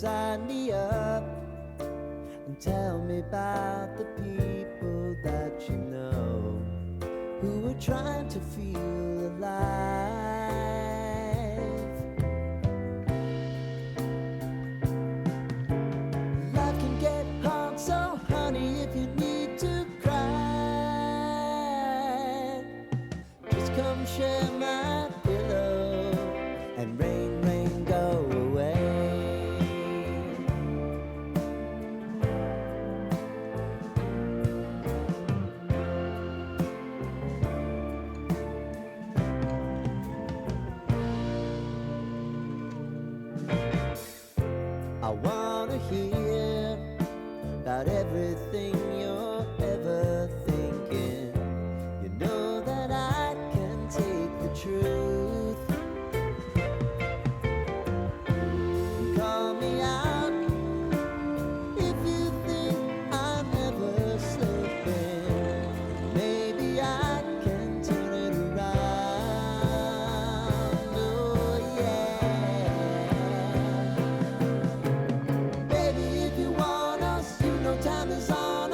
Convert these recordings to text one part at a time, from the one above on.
sign me up and tell me about the people that you know who are trying to feel alive. Life can get hard, so honey, if you need to cry, just come share my pillow and rain, rain, go away. I wanna hear about everything you're ever thinking. You know that I can take the truth. Call me out if you think I'm ever slipping. Maybe I can turn it around. Oh yeah. Baby, if you want us, you know time is on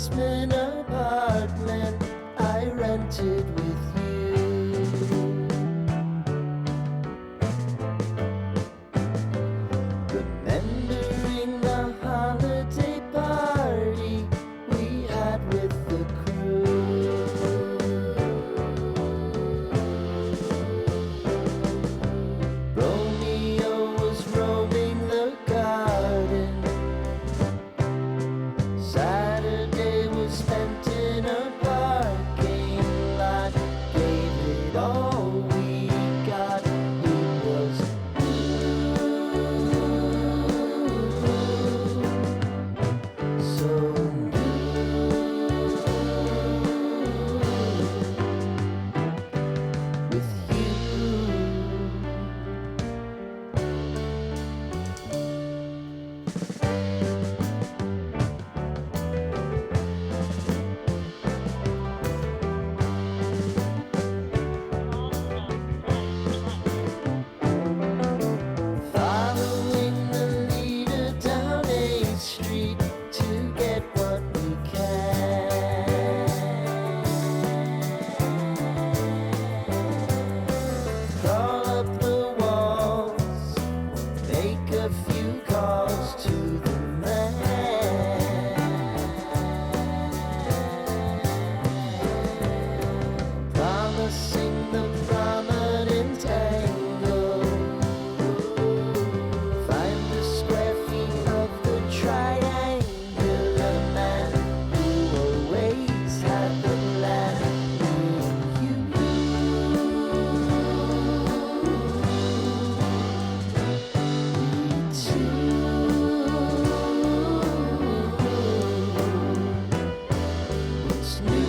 basement apartment I rented with you. Remembering the holiday party we had with the crew. Romeo was roaming the garden. Saturday was spent in a parking lot. Gave it all we got. It was so with you. Following the leader down 8th Street to get what we can. Crawl up the walls, make a few calls to the man. Promising the prominent angle. Find the square feet of the triangular man who always had the plan. What's new?